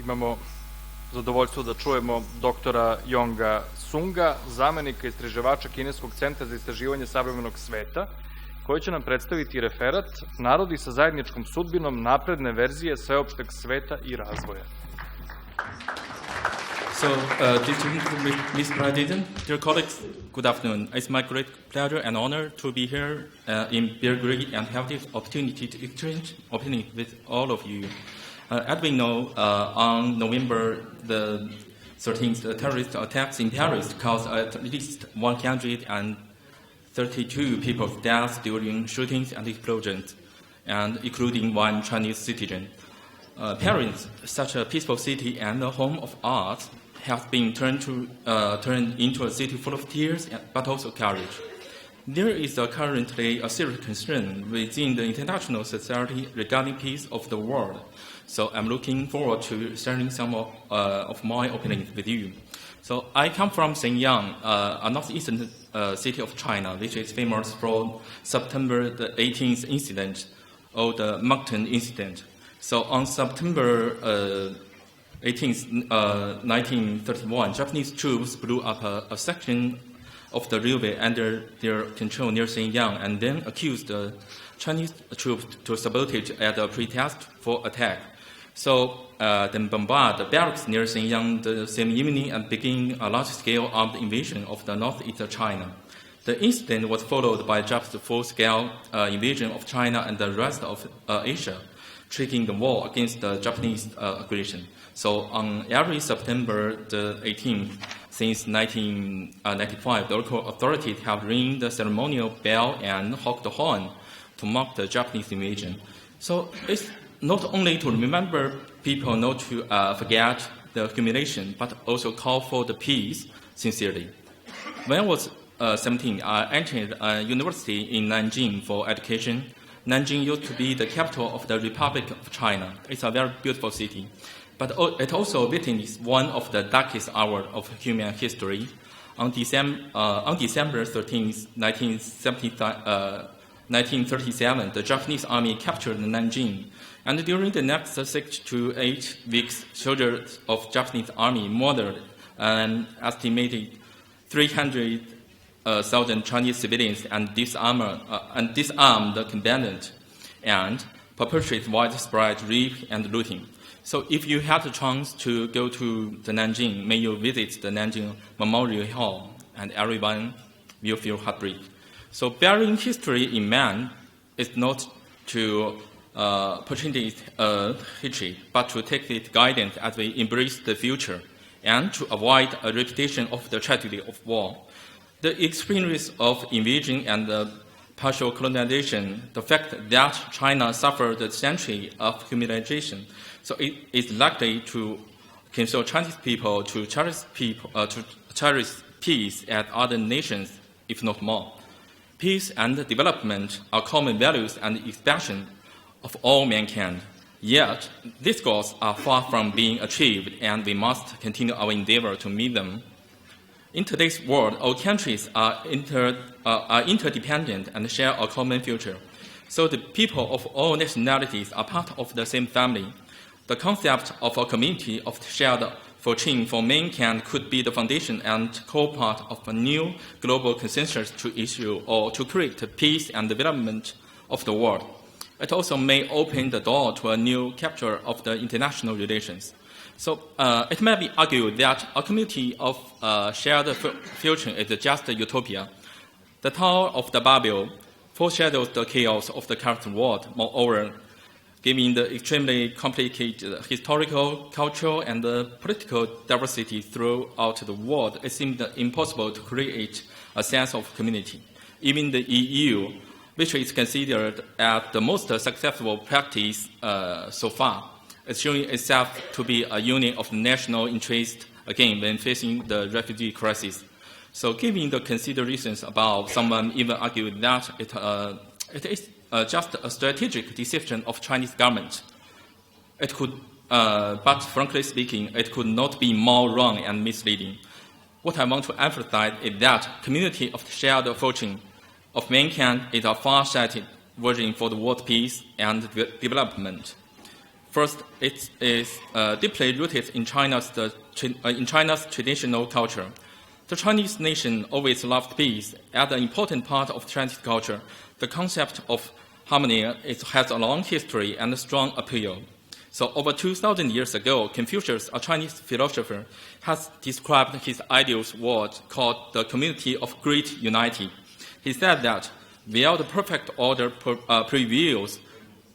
imamo zadovoljstvo da čujemo doktora Jonga Sunga, zamenika istraživača Kineskog centra za istraživanje savremenog sveta, koji će nam predstaviti referat Narodi sa zajedničkom sudbinom napredne verzije sveopšteg sveta i razvoja. So, distinguished Mr. President, dear colleagues, good afternoon. It's my great pleasure and honor to be here in Beograd and have this opportunity to exchange opinions with all of you. As we know, on November the 13th, the terrorist attacks in Paris caused at least 132 people's deaths during shootings and explosions, and including one Chinese citizen. Paris, such a peaceful city and a home of art, has been turned into a city full of tears, but also courage. There is currently a serious concern within the international society regarding peace of the world. So I'm looking forward to sharing some of my opinions with you. So I come from Shenyang, a northeastern city of China, which is famous for September the 18th incident, or the mountain incident. So on September 18th, 1931, Japanese troops blew up a section of the railway under their control near Shenyang, and then accused the Chinese troops to sabotage as a pretext for attack. So then bombarded the barracks near Shenyang the same evening and began a large-scale armed invasion of the northeast China. The incident was followed by Japan's full-scale invasion of China and the rest of Asia, triggering the war against the Japanese aggression. So on every September the 18th, since 1995, the local authorities have ring the ceremonial bell and honk the horn to mark the Japanese invasion. So it's not only to remember people not to forget the humiliation, but also call for the peace sincerely. When I was 17, I entered a university in Nanjing for education. Nanjing used to be the capital of the Republic of China. It's a very beautiful city. But it also witnessed one of the darkest hours of human history. On December 13, 1937, the Japanese army captured Nanjing. And during the next 6 to 8 weeks, soldiers of Japanese army murdered an estimated 300,000 Chinese civilians and disarmed the combatants, and perpetrated widespread rape and looting. So if you had the chance to go to the Nanjing, may you visit the Nanjing Memorial Hall, and everyone will feel heartbreak. So bearing history in mind is not to portray history, but to take its guidance as we embrace the future, and to avoid a repetition of the tragedy of war. The experience of invasion and partial colonization, the fact that China suffered a century of humiliation, so it is likely to console Chinese people to cherish peace as other nations, if not more. Peace and development are common values and expression of all mankind. Yet, these goals are far from being achieved, and we must continue our endeavor to meet them. In today's world, all countries are interdependent and share a common future. So the people of all nationalities are part of the same family. The concept of a community of shared fortune for mankind could be the foundation and core part of a new global consensus to issue or to create peace and development of the world. It also may open the door to a new chapter of the international relations. So it may be argued that a community of shared future is just a utopia. The Tower of the Babel foreshadows the chaos of the current world. Moreover, given the extremely complicated historical, cultural, and political diversity throughout the world, it seemed impossible to create a sense of community. Even the EU, which is considered as the most successful practice so far, is showing itself to be a union of national interest again when facing the refugee crisis. So given the considerations above, someone even argued that it is just a strategic decision of Chinese government. It could, but frankly speaking, it could not be more wrong and misleading. What I want to emphasize is that community of shared fortune of mankind is a far-sighted vision for the world peace and development. First, it is deeply rooted in China's traditional culture. The Chinese nation always loved peace. As an important part of Chinese culture, the concept of harmony has a long history and a strong appeal. So over 2,000 years ago, Confucius, a Chinese philosopher, has described his ideal world called the community of great unity. He said that while the perfect order prevails,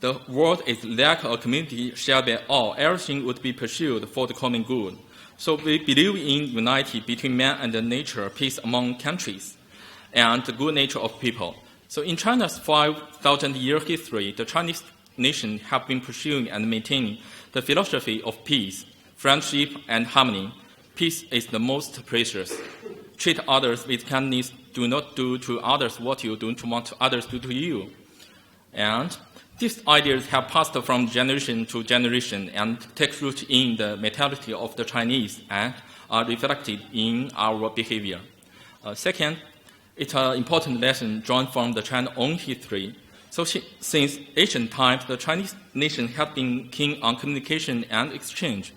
the world is like a community shared by all. Everything would be pursued for the common good. So we believe in unity between man and nature, peace among countries, and the good nature of people. So in China's 5,000-year history, the Chinese nation have been pursuing and maintaining the philosophy of peace, friendship, and harmony. Peace is the most precious. Treat others with kindness. Do not do to others what you don't want others to do to you. And these ideas have passed from generation to generation and take root in the mentality of the Chinese and are reflected in our behavior. Second, it's an important lesson drawn from the China's own history. So since ancient times, the Chinese nation has been keen on communication and exchange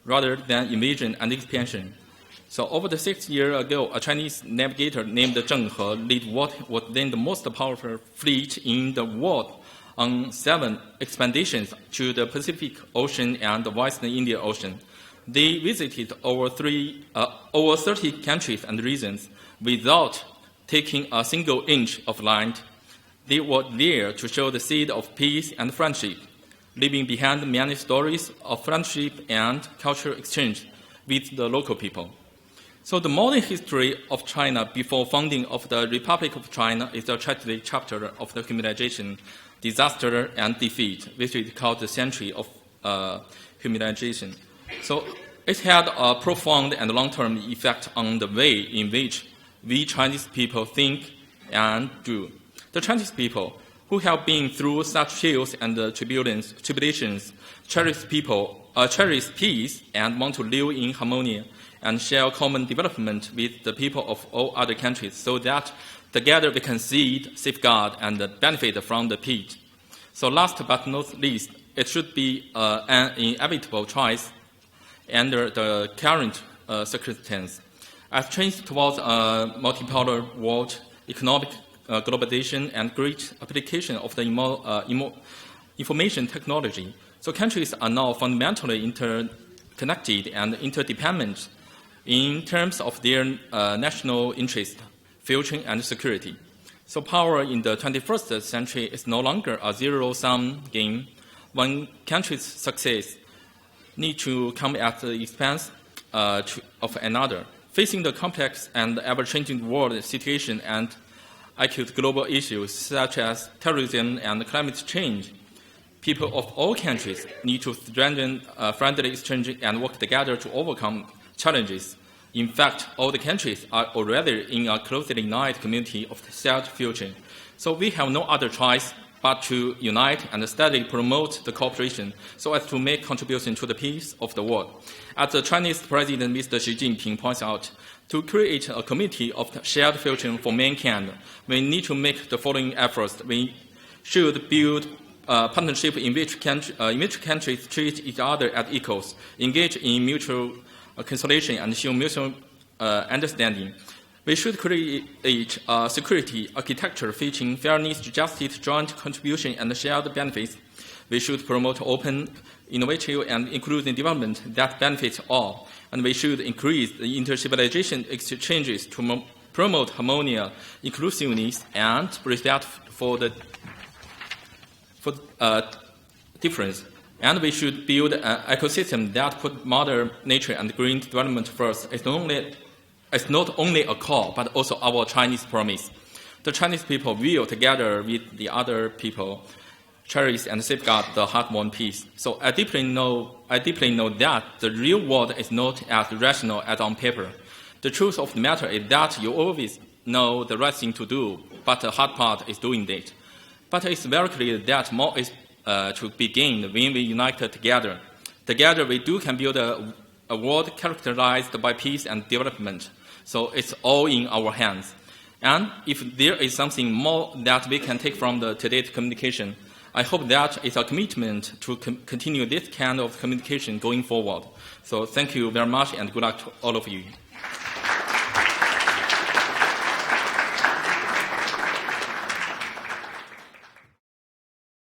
rather than invasion and expansion. So over the 6 years ago, a Chinese navigator named Zheng He led what was then the most powerful fleet in the world on 7 expeditions to the Pacific Ocean and the Western Indian Ocean. They visited over 30 countries and regions without taking a single inch of land. They were there to show the seed of peace and friendship, leaving behind many stories of friendship and cultural exchange with the local people. So the modern history of China before founding of the Republic of China is a tragic chapter of the humiliation, disaster, and defeat, which is called the century of humiliation. So it had a profound and long-term effect on the way in which we Chinese people think and do. The Chinese people, who have been through such trials and tribulations, cherish peace and want to live in harmony and share common development with the people of all other countries so that together we can seed, safeguard, and benefit from the peace. So last but not least, it should be an inevitable choice under the current circumstance. As change towards a multipolar world, economic globalization, and great application of the information technology, so countries are now fundamentally interconnected and interdependent in terms of their national interest, future, and security. So power in the 21st century is no longer a zero-sum game. One country's success needs to come at the expense of another. Facing the complex and ever-changing world situation and acute global issues such as terrorism and climate change, people of all countries need to strengthen friendly exchange and work together to overcome challenges. In fact, all the countries are already in a closely united community of the shared future. So we have no other choice but to unite and steadily promote the cooperation so as to make contribution to the peace of the world. As the Chinese President Mr. Xi Jinping points out, to create a community of shared future for mankind, we need to make the following efforts. We should build a partnership in which countries treat each other as equals, engage in mutual consolation, and show mutual understanding. We should create a security architecture featuring fairness, justice, joint contribution, and shared benefits. We should promote open, innovative, and inclusive development that benefits all. And we should increase the inter-civilization exchanges to promote harmony, inclusiveness, and respect for difference. And we should build an ecosystem that puts Mother Nature and green development first. It's not only a call, but also our Chinese promise. The Chinese people will, together with the other people, cherish and safeguard the hard-won peace. So I deeply know that the real world is not as rational as on paper. The truth of the matter is that you always know the right thing to do, but the hard part is doing it. But it's very clear that more is to be gained when we unite together. Together we can build a world characterized by peace and development. So it's all in our hands. And if there is something more that we can take from today's communication, I hope that is a commitment to continue this kind of communication going forward. So thank you very much and good luck to all of you.